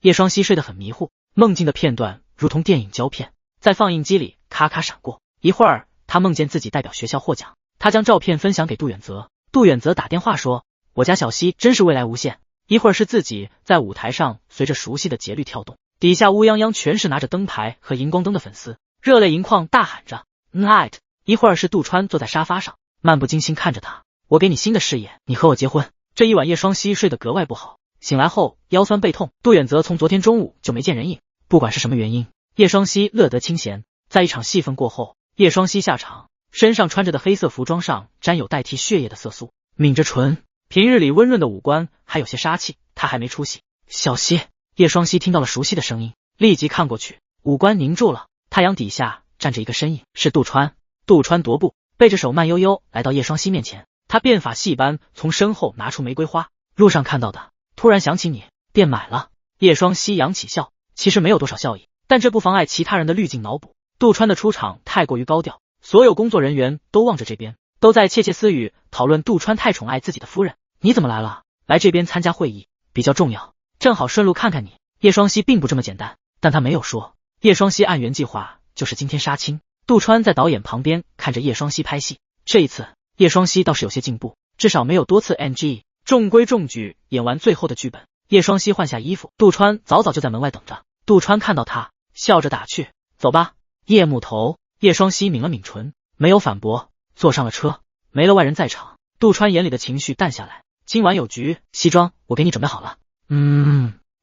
叶双熙睡得很迷糊，梦境的片段如同电影胶片，在放映机里咔咔闪过。一会儿，他梦见自己代表学校获奖，他将照片分享给杜远泽。杜远泽打电话说：“我家小溪真是未来无限。”一会儿是自己在舞台上随着熟悉的节律跳动，底下乌泱泱全是拿着灯牌和荧光灯的粉丝，热泪盈眶大喊着 Night。 一会儿是杜川坐在沙发上，漫不经心看着他：“我给你新的事业，你和我结婚。”这一晚叶双熙睡得格外不好，醒来后腰酸背痛。杜远泽从昨天中午就没见人影，不管是什么原因，叶双熙乐得清闲。在一场戏份过后，叶双熙下场，身上穿着的黑色服装上沾有代替血液的色素，抿着唇，平日里温润的五官还有些杀气。他还没出戏。小溪，叶双熙听到了熟悉的声音，立即看过去，五官凝住了。太阳底下站着一个身影，是杜川。杜川踱步，背着手慢悠悠来到叶双熙面前，他变法戏般从身后拿出玫瑰花。路上看到的，突然想起你，便买了。叶双熙扬起笑，其实没有多少笑意，但这不妨碍其他人的滤镜脑补。杜川的出场太过于高调，所有工作人员都望着这边，都在窃窃私语讨论杜川太宠爱自己的夫人。你怎么来了？来这边参加会议比较重要，正好顺路看看你。叶双熙并不这么简单，但他没有说。叶双熙按原计划就是今天杀青。杜川在导演旁边看着叶双熙拍戏，这一次叶双熙倒是有些进步，至少没有多次 NG， 中规中矩演完最后的剧本。叶双熙换下衣服，杜川早早就在门外等着。杜川看到他，笑着打趣：“走吧。”叶木头。叶双熙抿了抿唇，没有反驳，坐上了车。没了外人在场，杜川眼里的情绪淡下来。今晚有局，西装我给你准备好了。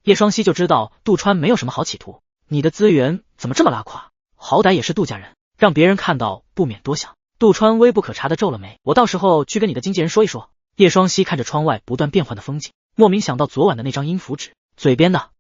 叶双熙就知道杜川没有什么好企图。你的资源怎么这么拉胯？好歹也是杜家人，让别人看到不免多想。杜川微不可察的皱了眉，我到时候去跟你的经纪人说一说。叶双熙看着窗外不断变换的风景，莫名想到昨晚的那张音符纸，嘴边的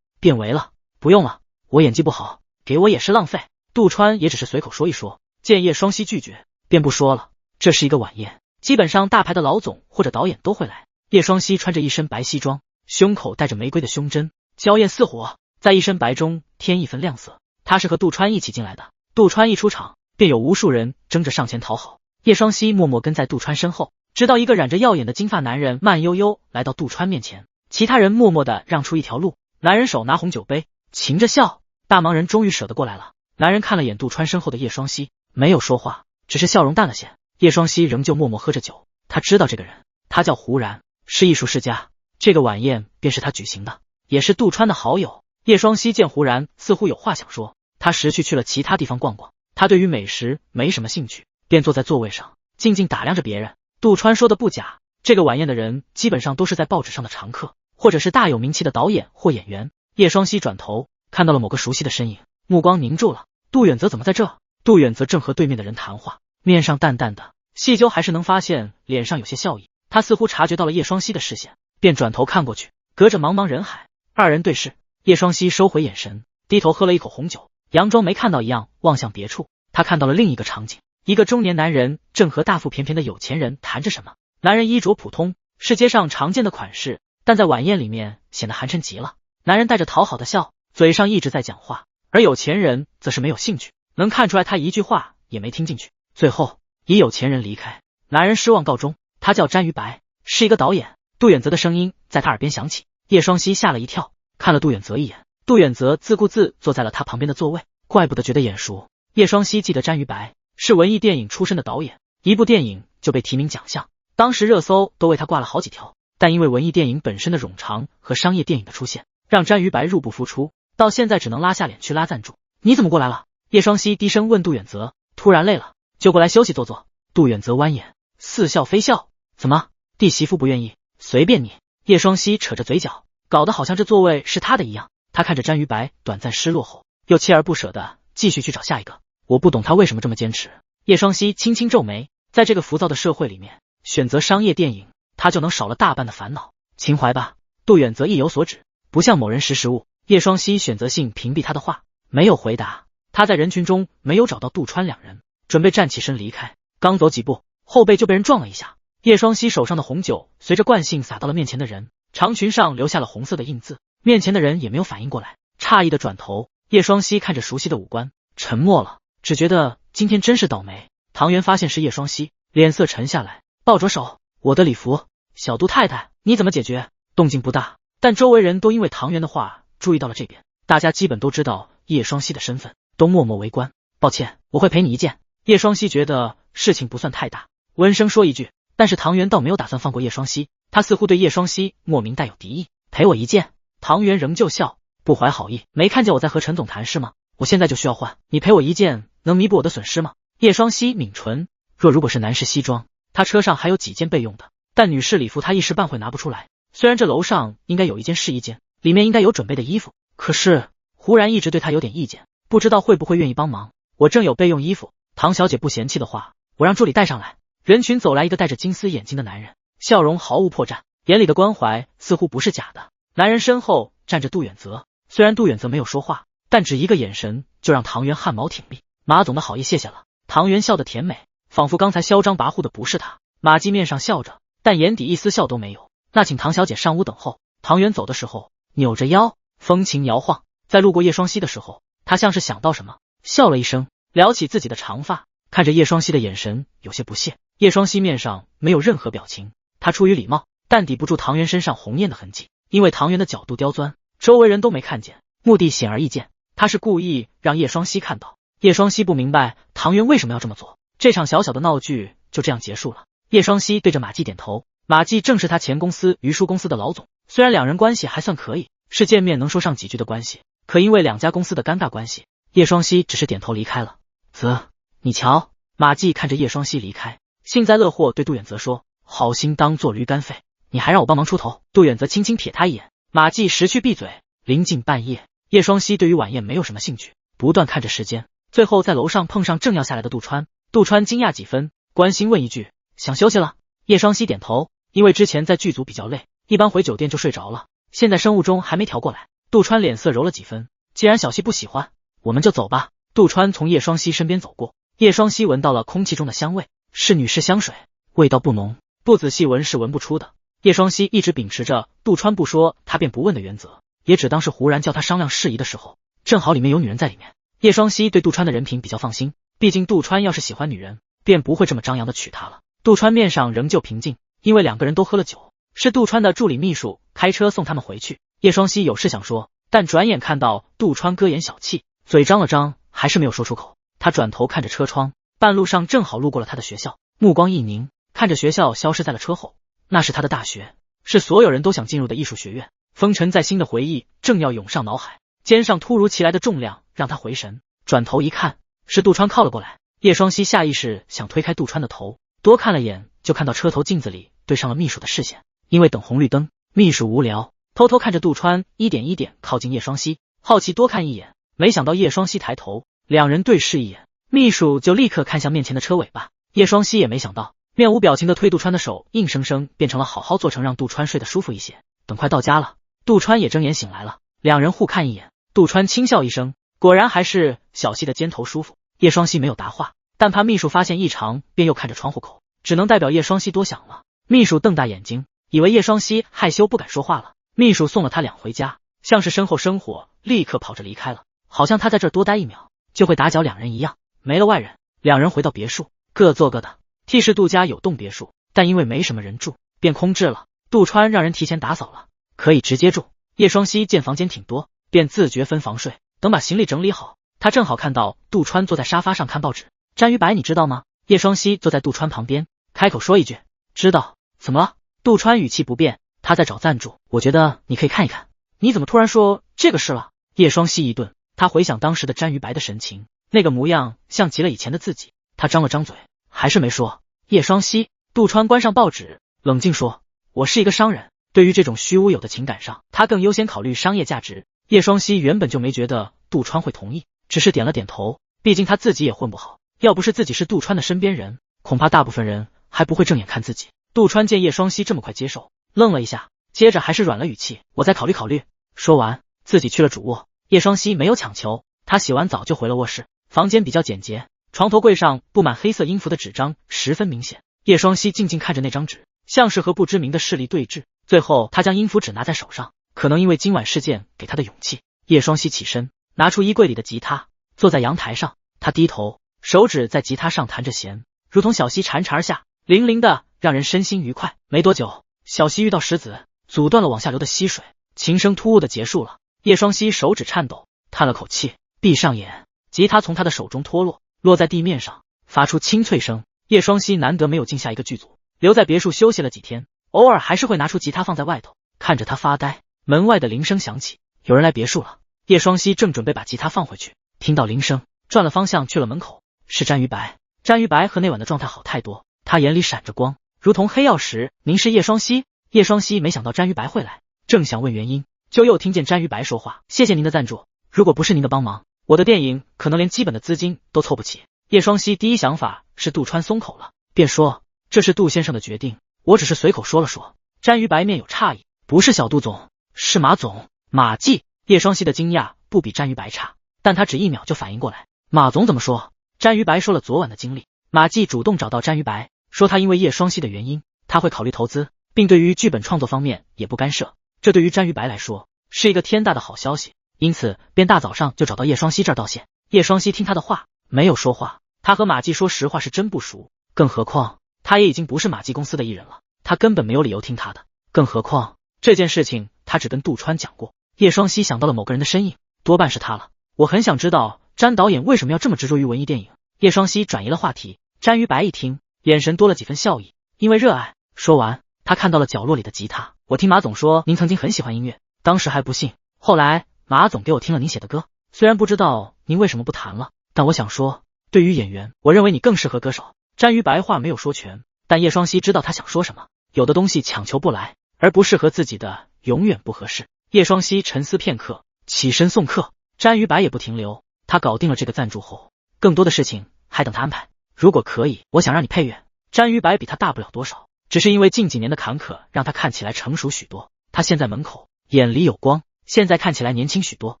变为了不用了，我演技不好，给我也是浪费。杜川也只是随口说一说，见叶双熙拒绝，便不说了。这是一个晚宴，基本上大牌的老总或者导演都会来。叶双熙穿着一身白西装，胸口带着玫瑰的胸针，娇艳似火，在一身白中添一份亮色。他是和杜川一起进来的，杜川一出场，便有无数人争着上前讨好。叶双熙默默跟在杜川身后，直到一个染着耀眼的金发男人慢悠悠来到杜川面前，其他人默默地让出一条路。男人手拿红酒杯，噙着笑。大忙人终于舍得过来了。男人看了眼杜川身后的叶双熙，没有说话，只是笑容淡了些。叶双熙仍旧默默喝着酒，他知道这个人，他叫胡然，是艺术世家。这个晚宴便是他举行的，也是杜川的好友。叶双熙见胡然似乎有话想说，他识趣去了其他地方逛逛。他对于美食没什么兴趣，便坐在座位上静静打量着别人。杜川说的不假，这个晚宴的人基本上都是在报纸上的常客，或者是大有名气的导演或演员。叶双熙转头看到了某个熟悉的身影，目光凝住了。杜远泽怎么在这？杜远泽正和对面的人谈话，面上淡淡的，细究还是能发现脸上有些笑意。他似乎察觉到了叶双熙的视线，便转头看过去。隔着茫茫人海，二人对视。叶双熙收回眼神，低头喝了一口红酒，佯装没看到一样望向别处。他看到了另一个场景，一个中年男人正和大腹便便的有钱人谈着什么。男人衣着普通，是街上常见的款式，但在晚宴里面显得寒碜极了。男人带着讨好的笑，嘴上一直在讲话，而有钱人则是没有兴趣，能看出来他一句话也没听进去。最后以有钱人离开，男人失望告终。他叫詹于白，是一个导演。杜远泽的声音在他耳边响起，叶双熙吓了一跳，看了杜远泽一眼。杜远泽自顾自坐在了他旁边的座位，怪不得觉得眼熟。叶双熙记得詹于白是文艺电影出身的导演，一部电影就被提名奖项，当时热搜都为他挂了好几条。但因为文艺电影本身的冗长和商业电影的出现，让詹于白入不敷出，到现在只能拉下脸去拉赞助。你怎么过来了？叶双熙低声问杜远泽。突然累了，就过来休息坐坐。杜远泽弯眼，似笑非笑。怎么，弟媳妇不愿意？随便你。叶双熙扯着嘴角，搞得好像这座位是他的一样。他看着詹于白短暂失落后，又锲而不舍的继续去找下一个。我不懂他为什么这么坚持。叶双熙轻轻皱眉，在这个浮躁的社会里面，选择商业电影，他就能少了大半的烦恼。情怀吧。杜远泽意有所指，不像某人识时务。叶双熙选择性屏蔽他的话，没有回答。他在人群中没有找到杜川两人，准备站起身离开，刚走几步，后背就被人撞了一下。叶双熙手上的红酒随着惯性洒到了面前的人，长裙上留下了红色的印字。面前的人也没有反应过来，诧异的转头。叶双熙看着熟悉的五官，沉默了，只觉得今天真是倒霉。唐元发现是叶双熙，脸色沉下来，抱着手，我的礼服。小杜太太，你怎么解决？动静不大，但周围人都因为唐元的话注意到了这边，大家基本都知道叶双溪的身份，都默默围观。抱歉，我会赔你一剑。叶双溪觉得事情不算太大，温声说一句，但是唐元倒没有打算放过叶双溪，他似乎对叶双溪莫名带有敌意。赔我一剑。唐元仍旧笑，不怀好意，没看见我在和陈总谈事吗？我现在就需要换，你赔我一剑能弥补我的损失吗？叶双溪抿唇，如果是男士西装，他车上还有几件备用的，但女士礼服他一时半会拿不出来。虽然这楼上应该有一间试衣间，里面应该有准备的衣服，可是忽然一直对他有点意见，不知道会不会愿意帮忙。我正有备用衣服，唐小姐不嫌弃的话，我让助理带上来。人群走来一个戴着金丝眼镜的男人，笑容毫无破绽，眼里的关怀似乎不是假的。男人身后站着杜远泽，虽然杜远泽没有说话，但只一个眼神就让唐元汗毛挺立。马总的好意谢谢了。唐元笑得甜美，仿佛刚才嚣张跋扈的不是他。马季面上笑着，但眼底一丝笑都没有。那请唐小姐上屋等候。唐元走的时候扭着腰，风情摇晃，在路过叶双溪的时候，他像是想到什么，笑了一声，撩起自己的长发，看着叶双溪的眼神有些不屑。叶双溪面上没有任何表情，他出于礼貌，但抵不住唐元身上红艳的痕迹。因为唐元的角度刁钻，周围人都没看见，目的显而易见，他是故意让叶双溪看到。叶双溪不明白唐元为什么要这么做，这场小小的闹剧就这样结束了。叶双溪对着马季点头，马季正是他前公司余书公司的老总，虽然两人关系还算可以，是见面能说上几句的关系，可因为两家公司的尴尬关系，叶双溪只是点头离开了。泽，你瞧。马季看着叶双溪离开，幸灾乐祸对杜远泽说，好心当做驴肝肺，你还让我帮忙出头。杜远泽轻轻瞥他一眼，马季识趣闭嘴。临近半夜，叶双溪对于晚宴没有什么兴趣，不断看着时间，最后在楼上碰上正要下来的杜川。杜川惊讶几分，关心问一句，想休息了？叶双溪点头，因为之前在剧组比较累，一般回酒店就睡着了，现在生物钟还没调过来。杜川脸色柔了几分，既然小溪不喜欢，我们就走吧。杜川从叶双溪身边走过，叶双溪闻到了空气中的香味，是女士香水，味道不浓，不仔细闻是闻不出的。叶双溪一直秉持着杜川不说他便不问的原则，也只当是胡然叫他商量事宜的时候，正好里面有女人在里面。叶双溪对杜川的人品比较放心，毕竟杜川要是喜欢女人，便不会这么张扬的娶她了。杜川面上仍旧平静，因为两个人都喝了酒，是杜川的助理秘书开车送他们回去。叶双溪有事想说，但转眼看到杜川哥眼小气，嘴张了张，还是没有说出口。他转头看着车窗，半路上正好路过了他的学校，目光一凝，看着学校消失在了车后。那是他的大学，是所有人都想进入的艺术学院。风尘在心的回忆正要涌上脑海，肩上突如其来的重量让他回神，转头一看，是杜川靠了过来。叶双溪下意识想推开杜川的头，多看了眼，就看到车头镜子里对上了秘书的视线。因为等红绿灯，秘书无聊，偷偷看着杜川一点一点靠近叶双溪，好奇多看一眼，没想到叶双溪抬头，两人对视一眼，秘书就立刻看向面前的车尾巴。叶双溪也没想到，面无表情的推杜川的手硬生生变成了好好做成让杜川睡得舒服一些。等快到家了，杜川也睁眼醒来了，两人互看一眼，杜川轻笑一声，果然还是小溪的肩头舒服。叶双溪没有答话，但怕秘书发现异常，便又看着窗户口，只能代表叶双溪多想了。秘书瞪大眼睛，以为叶双溪害羞不敢说话了。秘书送了他俩回家，像是身后生火，立刻跑着离开了，好像他在这儿多待一秒就会打搅两人一样。没了外人，两人回到别墅，各做各的。T 市杜家有栋别墅，但因为没什么人住，便空置了。杜川让人提前打扫了，可以直接住。叶双溪见房间挺多，便自觉分房睡。等把行李整理好，他正好看到杜川坐在沙发上看报纸。詹于白你知道吗？叶双溪坐在杜川旁边，开口说一句，知道。怎么了？杜川语气不变，他在找赞助，我觉得你可以看一看。你怎么突然说这个事了？叶双溪一顿，他回想当时的詹于白的神情，那个模样像极了以前的自己。他张了张嘴，还是没说。叶双溪，杜川关上报纸，冷静说，我是一个商人，对于这种虚无有的情感上，他更优先考虑商业价值。叶双溪原本就没觉得杜川会同意，只是点了点头，毕竟他自己也混不好，要不是自己是杜川的身边人，恐怕大部分人还不会正眼看自己。杜川见叶双溪这么快接受，愣了一下，接着还是软了语气，我再考虑考虑。说完自己去了主卧。叶双溪没有强求，他洗完澡就回了卧室。房间比较简洁，床头柜上布满黑色音符的纸张十分明显。叶双溪静静看着那张纸，像是和不知名的势力对峙。最后他将音符纸拿在手上，可能因为今晚事件给他的勇气。叶双溪起身，拿出衣柜里的吉他，坐在阳台上，他低头，手指在吉他上弹着弦，如同小溪潺潺而下，灵灵的让人身心愉快。没多久，小溪遇到石子，阻断了往下流的溪水，琴声突兀的结束了。叶双熙手指颤抖，叹了口气，闭上眼，吉他从他的手中脱落，落在地面上，发出清脆声。叶双熙难得没有进下一个剧组，留在别墅休息了几天，偶尔还是会拿出吉他放在外头，看着他发呆。门外的铃声响起，有人来别墅了。叶双熙正准备把吉他放回去，听到铃声，转了方向去了门口。是詹于白。詹于白和那晚的状态好太多，他眼里闪着光，如同黑曜石。您是叶双熙？叶双熙没想到詹于白会来，正想问原因，就又听见詹于白说话：谢谢您的赞助，如果不是您的帮忙，我的电影可能连基本的资金都凑不起。叶双熙第一想法是杜川松口了，便说：这是杜先生的决定，我只是随口说了说。詹于白面有诧异：不是小杜总，是马总。马季。叶双熙的惊讶不比詹于白差，但他只1秒就反应过来。马总怎么说？詹于白说了昨晚的经历。马季主动找到詹于白，说他因为叶双熙的原因，他会考虑投资，并对于剧本创作方面也不干涉。这对于詹于白来说是一个天大的好消息，因此便大早上就找到叶双熙这儿道谢。叶双熙听他的话，没有说话。他和马季说实话是真不熟，更何况他也已经不是马季公司的艺人了，他根本没有理由听他的。更何况这件事情他只跟杜川讲过。叶双熙想到了某个人的身影，多半是他了。我很想知道詹导演为什么要这么执着于文艺电影。叶双熙转移了话题。詹于白一听，眼神多了几分笑意，因为热爱。说完，他看到了角落里的吉他。我听马总说您曾经很喜欢音乐，当时还不信，后来马总给我听了您写的歌，虽然不知道您为什么不弹了，但我想说，对于演员，我认为你更适合歌手。詹于白话没有说全，但叶双熙知道他想说什么。有的东西强求不来，而不适合自己的永远不合适。叶双熙沉思片刻，起身送客。詹于白也不停留，他搞定了这个赞助后，更多的事情还等他安排。如果可以，我想让你配乐。詹于白比他大不了多少，只是因为近几年的坎坷让他看起来成熟许多。他现在门口，眼里有光，现在看起来年轻许多。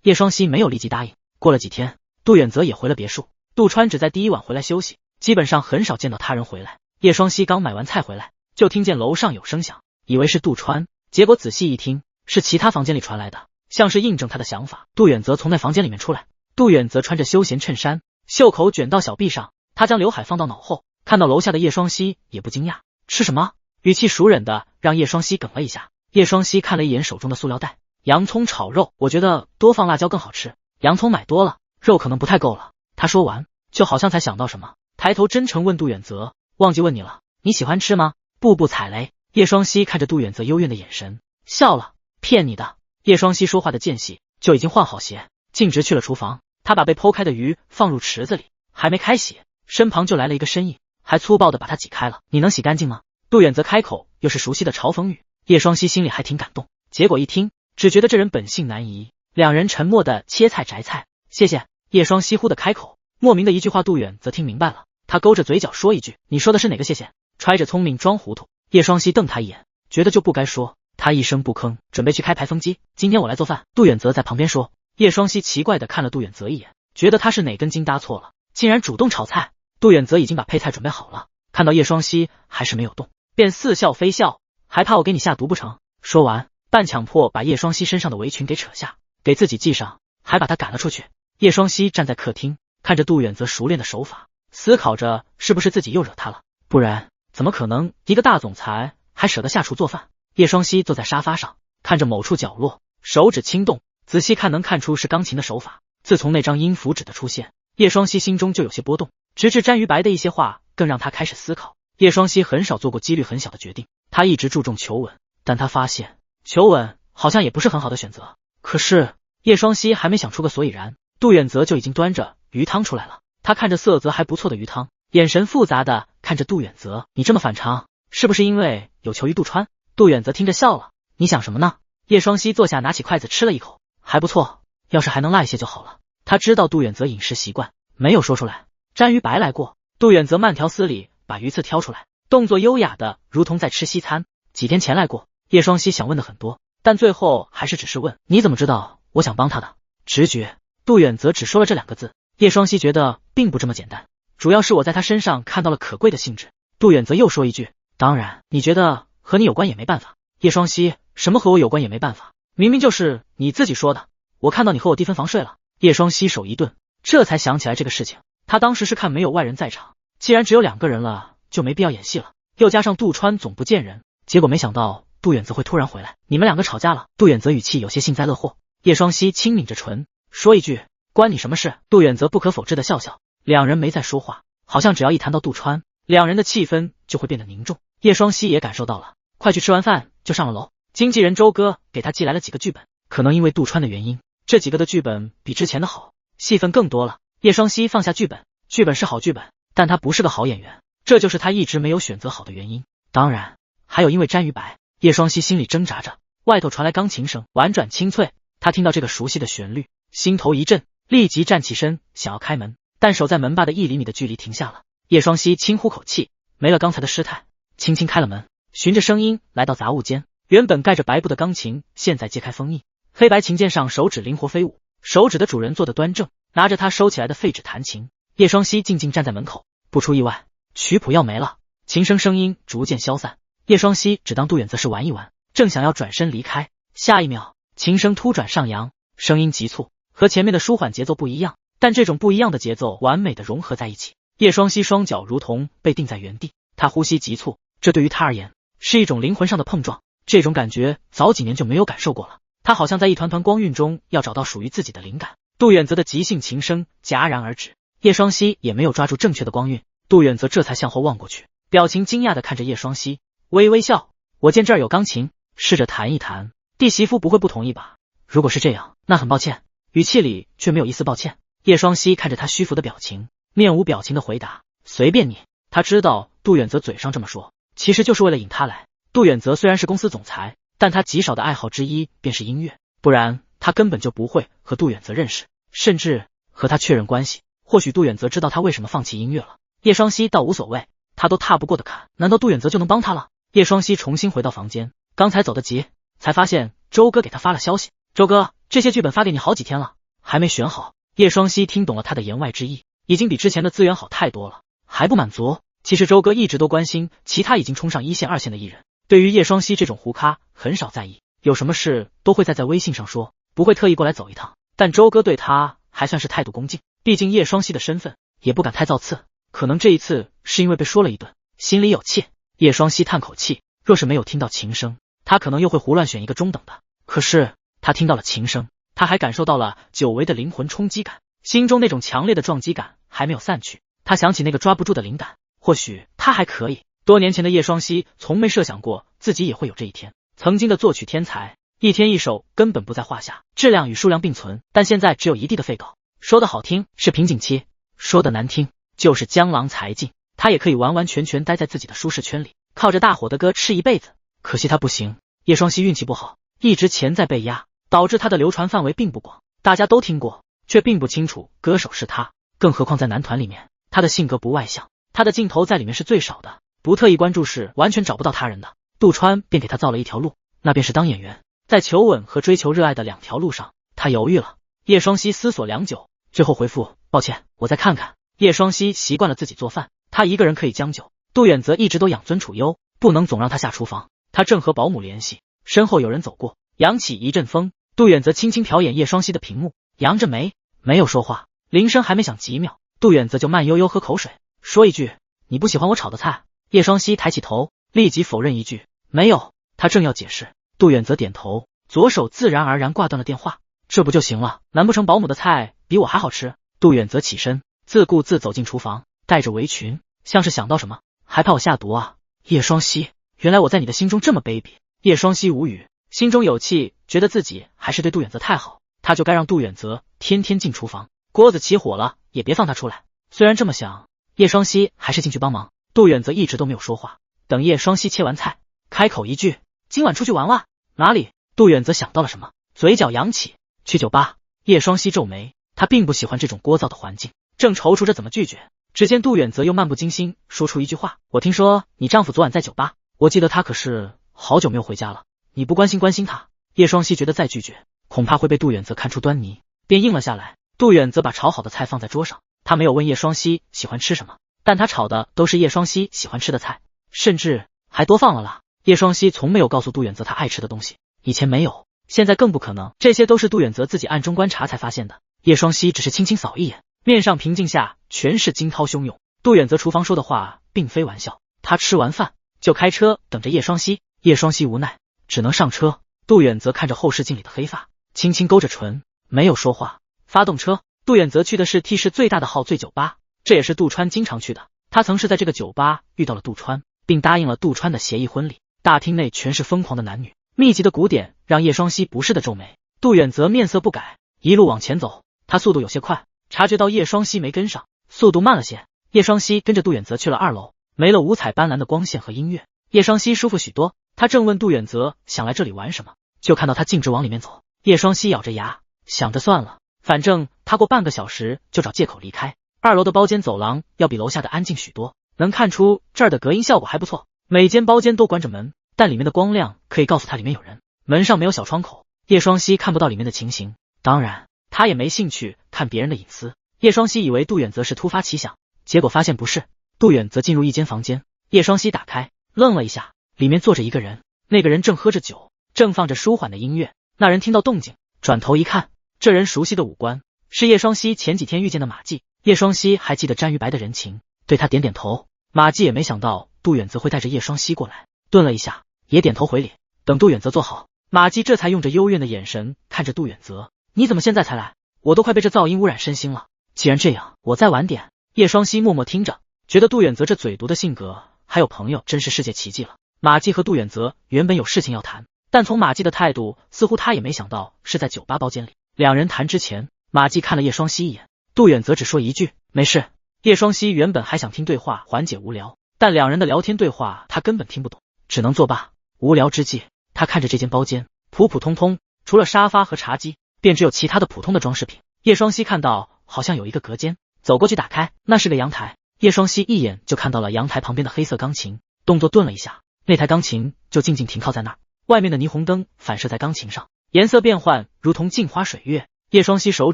叶双熙没有立即答应。过了几天，杜远泽也回了别墅，杜川只在第一晚回来休息，基本上很少见到他人回来。叶双熙刚买完菜回来，就听见楼上有声响，以为是杜川，结果仔细一听，是其他房间里传来的，像是印证他的想法。杜远泽从那房间里面出来，杜远泽穿着休闲衬衫，袖口卷到小臂上，他将刘海放到脑后，看到楼下的叶双熙也不惊讶。吃什么？语气熟忍的让叶双熙哽了一下。叶双熙看了一眼手中的塑料袋，洋葱炒肉，我觉得多放辣椒更好吃，洋葱买多了，肉可能不太够了。他说完，就好像才想到什么，抬头真诚问杜远泽：忘记问你了，你喜欢吃吗？步步踩雷。叶双熙看着杜远泽幽怨的眼神，笑了。骗你的。叶双熙说话的间隙，就已经换好鞋，径直去了厨房。他把被剖开的鱼放入池子里，还没开洗，身旁就来了一个身影，还粗暴的把它挤开了。你能洗干净吗？杜远泽开口，又是熟悉的嘲讽语。叶双熙心里还挺感动，结果一听，只觉得这人本性难移。两人沉默的切菜摘菜。谢谢。叶双熙忽的开口，莫名的一句话杜远泽听明白了，他勾着嘴角说一句：你说的是哪个谢谢？揣着聪明装糊涂。叶双熙瞪他一眼，觉得就不该说。他一声不吭，准备去开排风机。今天我来做饭。杜远泽在旁边说。叶双熙奇怪的看了杜远泽一眼，觉得他是哪根筋搭错了，竟然主动炒菜。杜远泽已经把配菜准备好了，看到叶双熙还是没有动，便似笑非笑，还怕我给你下毒不成？说完，半强迫把叶双熙身上的围裙给扯下，给自己系上，还把他赶了出去。叶双熙站在客厅，看着杜远泽熟练的手法，思考着是不是自己又惹他了，不然怎么可能一个大总裁还舍得下厨做饭。叶双熙坐在沙发上，看着某处角落，手指轻动，仔细看能看出是钢琴的手法。自从那张音符纸的出现，叶双熙心中就有些波动，直至詹于白的一些话更让他开始思考。叶双熙很少做过几率很小的决定，他一直注重求稳，但他发现求稳好像也不是很好的选择。可是叶双熙还没想出个所以然，杜远泽就已经端着鱼汤出来了。他看着色泽还不错的鱼汤，眼神复杂的看着杜远泽：你这么反常，是不是因为有求于杜川？杜远泽听着笑了。你想什么呢？叶双熙坐下，拿起筷子吃了一口，还不错，要是还能辣一些就好了。他知道杜远泽饮食习惯，没有说出来。詹于白来过。杜远泽慢条斯理把鱼刺挑出来，动作优雅的如同在吃西餐。几天前来过。叶双熙想问的很多，但最后还是只是问：你怎么知道我想帮他的？直觉。杜远泽只说了这2个字。叶双熙觉得并不这么简单，主要是我在他身上看到了可贵的性质。杜远泽又说一句：当然，你觉得和你有关也没办法。叶双熙：什么和我有关也没办法？明明就是你自己说的，我看到你和我弟分房睡了。叶双熙手一顿，这才想起来这个事情。他当时是看没有外人在场，既然只有2个人了，就没必要演戏了，又加上杜川总不见人，结果没想到杜远泽会突然回来，你们两个吵架了。杜远泽语气有些幸灾乐祸。叶双熙轻抿着唇，说一句关你什么事？杜远泽不可否认的笑笑，两人没再说话，好像只要一谈到杜川，两人的气氛就会变得凝重。叶双熙也感受到了，快去吃完饭就上了楼。经纪人周哥给他寄来了几个剧本，可能因为杜川的原因，这几个的剧本比之前的好，戏份更多了。叶双熙放下剧本，剧本是好剧本，但他不是个好演员，这就是他一直没有选择好的原因。当然还有因为詹于白。叶双熙心里挣扎着，外头传来钢琴声，婉转清脆，他听到这个熟悉的旋律，心头一震，立即站起身想要开门，但守在门把的1厘米的距离停下了。叶双熙轻呼口气，没了刚才的失态，轻轻开了门，循着声音来到杂物间。原本盖着白布的钢琴现在揭开封印，黑白琴键上手指灵活飞舞，手指的主人坐得端正，拿着他收起来的废纸弹琴。叶双熙静静站在门口，不出意外，曲谱要没了，琴声音逐渐消散。叶双熙只当杜远泽是玩一玩，正想要转身离开，下一秒琴声突转上扬，声音急促，和前面的舒缓节奏不一样，但这种不一样的节奏完美的融合在一起。叶双熙双脚如同被定在原地，他呼吸急促，这对于他而言是一种灵魂上的碰撞，这种感觉早几年就没有感受过了。他好像在一团团光晕中要找到属于自己的灵感。杜远泽的即兴琴声戛然而止，叶双熙也没有抓住正确的光晕，杜远泽这才向后望过去，表情惊讶地看着叶双熙，微微笑，我见这儿有钢琴，试着弹一弹，弟媳妇不会不同意吧？如果是这样，那很抱歉，语气里却没有一丝抱歉。叶双熙看着他虚浮的表情，面无表情的回答，随便你。他知道杜远泽嘴上这么说，其实就是为了引他来。杜远泽虽然是公司总裁，但他极少的爱好之一便是音乐，不然他根本就不会和杜远泽认识，甚至和他确认关系。或许杜远泽知道他为什么放弃音乐了，叶双熙倒无所谓，他都踏不过的坎，难道杜远泽就能帮他了？叶双熙重新回到房间，刚才走得急，才发现周哥给他发了消息，周哥，这些剧本发给你好几天了，还没选好。叶双熙听懂了他的言外之意，已经比之前的资源好太多了，还不满足。其实周哥一直都关心其他已经冲上1线2线的艺人，对于叶双熙这种胡咖很少在意，有什么事都会在微信上说，不会特意过来走一趟。但周哥对他还算是态度恭敬，毕竟叶双熙的身份，也不敢太造次，可能这一次是因为被说了一顿，心里有气。叶双熙叹口气，若是没有听到琴声，他可能又会胡乱选一个中等的，可是他听到了琴声，他还感受到了久违的灵魂冲击感，心中那种强烈的撞击感还没有散去。他想起那个抓不住的灵感，或许他还可以。多年前的叶双熙从没设想过自己也会有这一天，曾经的作曲天才，一天一首根本不在话下，质量与数量并存，但现在只有一地的废稿。说的好听是瓶颈期，说的难听就是江郎才尽。他也可以完完全全待在自己的舒适圈里，靠着大火的歌吃一辈子，可惜他不行。叶双熙运气不好，一直潜在被压，导致他的流传范围并不广，大家都听过，却并不清楚歌手是他。更何况在男团里面，他的性格不外向，他的镜头在里面是最少的，不特意关注是完全找不到他人的。杜川便给他造了一条路，那便是当演员。在求稳和追求热爱的两条路上，他犹豫了。叶双熙思索良久，最后回复，抱歉，我再看看。叶双熙习惯了自己做饭，他一个人可以将就，杜远泽一直都养尊处优，不能总让他下厨房。他正和保姆联系，身后有人走过，扬起一阵风。杜远泽轻轻瞟眼叶双熙的屏幕，扬着眉，没有说话。铃声还没响几秒，杜远泽就慢悠悠喝口水，说一句，你不喜欢我炒的菜？叶双熙抬起头，立即否认一句，没有。他正要解释，杜远泽点头，左手自然而然挂断了电话。这不就行了？难不成保姆的菜比我还好吃？杜远泽起身，自顾自走进厨房，带着围裙，像是想到什么，还怕我下毒啊？叶双熙，原来我在你的心中这么卑鄙。叶双熙无语，心中有气，觉得自己还是对杜远泽太好，他就该让杜远泽天天进厨房，锅子起火了也别放他出来。虽然这么想，叶双熙还是进去帮忙。杜远泽一直都没有说话，等叶双熙切完菜，开口一句，今晚出去玩玩？哪里？杜远泽想到了什么，嘴角扬起，去酒吧。叶双熙皱眉，他并不喜欢这种聒噪的环境，正踌躇着怎么拒绝，只见杜远泽又漫不经心说出一句话，我听说你丈夫昨晚在酒吧，我记得他可是好久没有回家了，你不关心关心他？叶双熙觉得再拒绝恐怕会被杜远泽看出端倪，便应了下来。杜远泽把炒好的菜放在桌上，他没有问叶双熙喜欢吃什么，但他炒的都是叶双熙喜欢吃的菜，甚至还多放了辣。叶双熙从没有告诉杜远泽他爱吃的东西，以前没有，现在更不可能，这些都是杜远泽自己暗中观察才发现的。叶双熙只是轻轻扫一眼，面上平静下全是惊涛汹涌。杜远泽厨房说的话并非玩笑，他吃完饭就开车等着叶双熙。叶双熙无奈，只能上车。杜远泽看着后视镜里的黑发，轻轻勾着唇，没有说话。发动车，杜远泽去的是 T 市最大的好醉酒吧，这也是杜川经常去的。他曾是在这个酒吧遇到了杜川，并答应了杜川的协议婚礼。大厅内全是疯狂的男女，密集的鼓点让叶双熙不适的皱眉。杜远泽面色不改，一路往前走，他速度有些快，察觉到叶双熙没跟上，速度慢了些。叶双熙跟着杜远泽去了2楼，没了五彩斑斓的光线和音乐，叶双熙舒服许多。他正问杜远泽想来这里玩什么，就看到他径直往里面走。叶双熙咬着牙，想着算了，反正他过半个小时就找借口离开。2楼的包间走廊要比楼下的安静许多，能看出这儿的隔音效果还不错。每间包间都关着门，但里面的光亮可以告诉他里面有人。门上没有小窗口，叶双熙看不到里面的情形，当然他也没兴趣看别人的隐私。叶双熙以为杜远泽是突发奇想，结果发现不是。杜远泽进入一间房间，叶双熙打开，愣了一下，里面坐着一个人，那个人正喝着酒，正放着舒缓的音乐。那人听到动静，转头一看，这人熟悉的五官，是叶双熙前几天遇见的马季。叶双熙还记得詹于白的人情，对他点点头。马季也没想到杜远泽会带着叶双熙过来，顿了一下，也点头回礼。等杜远泽坐好，马季这才用着幽怨的眼神看着杜远泽：“你怎么现在才来？我都快被这噪音污染身心了。既然这样，我再晚点。”叶双熙默默听着，觉得杜远泽这嘴毒的性格还有朋友，真是世界奇迹了。马季和杜远泽原本有事情要谈，但从马季的态度，似乎他也没想到是在酒吧包间里。两人谈之前，马季看了叶双熙一眼，杜远泽只说一句没事。叶双熙原本还想听对话缓解无聊，但两人的聊天对话他根本听不懂，只能作罢。无聊之际，他看着这间包间，普普通通，除了沙发和茶几，便只有其他的普通的装饰品。叶双熙看到好像有一个隔间，走过去打开，那是个阳台。叶双熙一眼就看到了阳台旁边的黑色钢琴，动作顿了一下，那台钢琴就静静停靠在那儿，外面的霓虹灯反射在钢琴上，颜色变幻，如同镜花水月。叶双熙手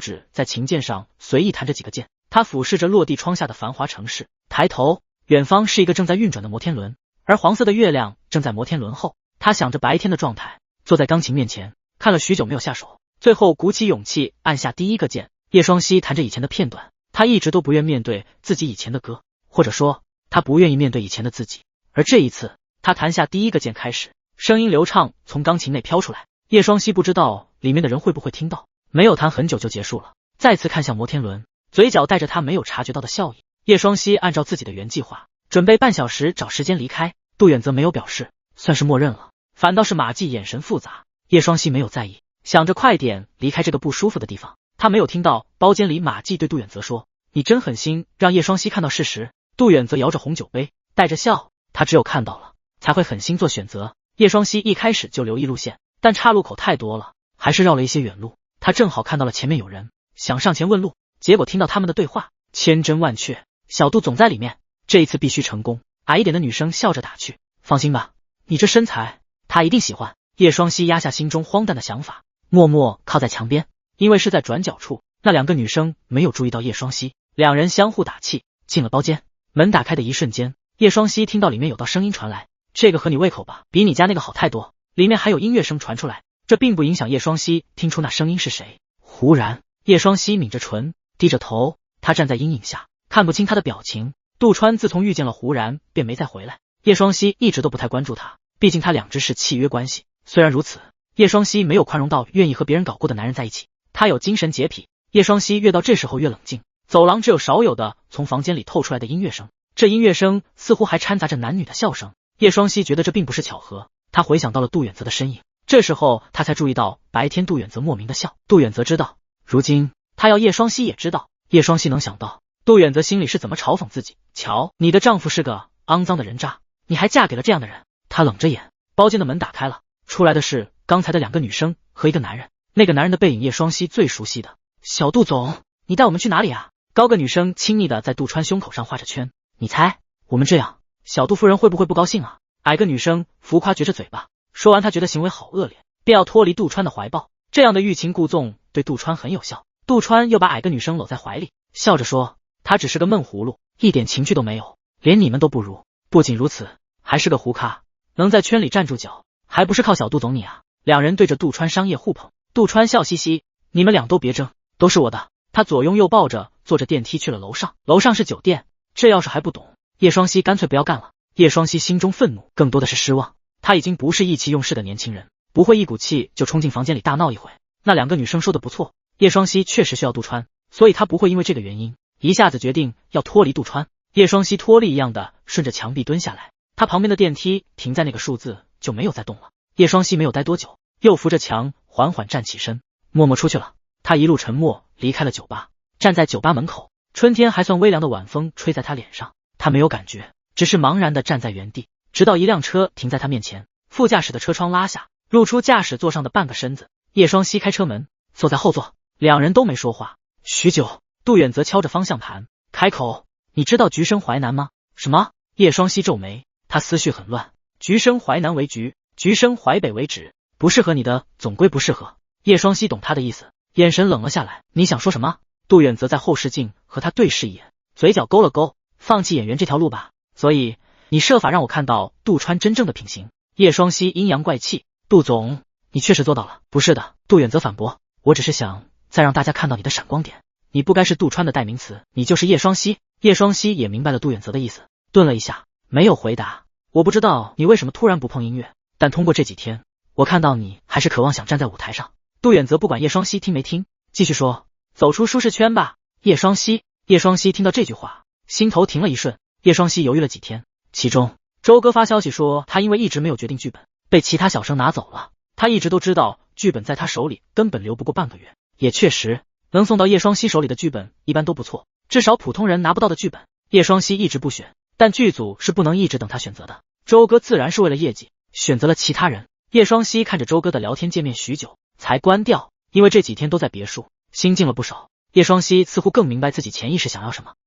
指在琴键上随意弹着几个键，他俯视着落地窗下的繁华城市，抬头，远方是一个正在运转的摩天轮，而黄色的月亮正在摩天轮后。他想着白天的状态，坐在钢琴面前，看了许久没有下手，最后鼓起勇气按下第一个键。叶双熙弹着以前的片段，他一直都不愿面对自己以前的歌，或者说他不愿意面对以前的自己。而这一次，他弹下第一个键开始，声音流畅从钢琴内飘出来。叶双熙不知道里面的人会不会听到，没有弹很久就结束了，再次看向摩天轮，嘴角带着他没有察觉到的笑意。叶双熙按照自己的原计划，准备半小时找时间离开。杜远泽没有表示，算是默认了，反倒是马季眼神复杂。叶双熙没有在意，想着快点离开这个不舒服的地方。他没有听到包间里马季对杜远泽说：“你真狠心让叶双熙看到事实。”杜远泽摇着红酒杯，带着笑，他只有看到了才会狠心做选择。叶双熙一开始就留意路线，但岔路口太多了，还是绕了一些远路。他正好看到了前面有人，想上前问路，结果听到他们的对话，千真万确，小杜总在里面，这一次必须成功。矮一点的女生笑着打趣：“放心吧，你这身材他一定喜欢。”叶双熙压下心中荒诞的想法，默默靠在墙边。因为是在转角处，那两个女生没有注意到叶双熙，两人相互打气，进了包间。门打开的一瞬间，叶双熙听到里面有道声音传来：“这个合你胃口吧，比你家那个好太多。”里面还有音乐声传出来，这并不影响叶双熙听出那声音是谁。忽然，叶双熙抿着唇，低着头，他站在阴影下，看不清他的表情。杜川自从遇见了胡然，便没再回来。叶双熙一直都不太关注他，毕竟他俩只是契约关系。虽然如此，叶双熙没有宽容到愿意和别人搞过的男人在一起。他有精神洁癖。叶双熙越到这时候越冷静，走廊只有少有的从房间里透出来的音乐声，这音乐声似乎还掺杂着男女的笑声。叶双熙觉得这并不是巧合，他回想到了杜远泽的身影，这时候他才注意到白天杜远泽莫名的笑。杜远泽知道，如今他要叶双熙也知道。叶双熙能想到杜远泽心里是怎么嘲讽自己：“瞧，你的丈夫是个肮脏的人渣，你还嫁给了这样的人。”他冷着眼，包间的门打开了，出来的是刚才的两个女生和一个男人。那个男人的背影叶双熙最熟悉的。小杜总，你带我们去哪里啊？高个女生亲昵的在杜川胸口上画着圈。你猜我们这样，小杜夫人会不会不高兴啊？矮个女生浮夸撅着嘴巴，说完她觉得行为好恶劣，便要脱离杜川的怀抱。这样的欲擒故纵对杜川很有效。杜川又把矮个女生搂在怀里，笑着说：“她只是个闷葫芦，一点情趣都没有，连你们都不如。不仅如此，还是个胡咖，能在圈里站住脚，还不是靠小杜总你啊？”两人对着杜川商业互捧。杜川笑嘻嘻：“你们俩都别争，都是我的。”他左拥右抱着坐着电梯去了楼上，楼上是酒店。这要是还不懂，叶双熙干脆不要干了。叶双熙心中愤怒，更多的是失望。他已经不是意气用事的年轻人，不会一股气就冲进房间里大闹一回。那两个女生说的不错，叶双熙确实需要杜川，所以他不会因为这个原因一下子决定要脱离杜川。叶双熙脱力一样的顺着墙壁蹲下来，他旁边的电梯停在那个数字就没有再动了。叶双熙没有待多久，又扶着墙缓缓站起身，默默出去了。他一路沉默离开了酒吧，站在酒吧门口，春天还算微凉的晚风吹在他脸上，他没有感觉，只是茫然的站在原地，直到一辆车停在他面前，副驾驶的车窗拉下，露出驾驶座上的半个身子。叶双熙开车门，坐在后座，两人都没说话。许久，杜远则敲着方向盘，开口：“你知道橘生淮南吗？”什么？叶双熙皱眉，他思绪很乱。橘生淮南为橘，橘生淮北为枳，不适合你的总归不适合。叶双熙懂他的意思，眼神冷了下来。你想说什么？杜远则在后视镜和他对视一眼，嘴角勾了勾，放弃演员这条路吧。所以你设法让我看到杜川真正的品行。叶双熙阴阳怪气，杜总，你确实做到了。不是的，杜远则反驳，我只是想再让大家看到你的闪光点。你不该是杜川的代名词，你就是叶双熙。叶双熙也明白了杜远则的意思，顿了一下，没有回答。我不知道你为什么突然不碰音乐，但通过这几天，我看到你还是渴望想站在舞台上。杜远则不管叶双熙听没听，继续说，走出舒适圈吧，叶双熙。叶双熙听到这句话，心头停了一瞬。叶双熙犹豫了几天，其中周哥发消息说他因为一直没有决定剧本，被其他小生拿走了。他一直都知道剧本在他手里根本留不过半个月，也确实能送到叶双熙手里的剧本一般都不错，至少普通人拿不到的剧本，叶双熙一直不选，但剧组是不能一直等他选择的。周哥自然是为了业绩选择了其他人。叶双熙看着周哥的聊天界面许久才关掉，因为这几天都在别墅，心静了不少。叶双熙似乎更明白自己潜意识想要什么，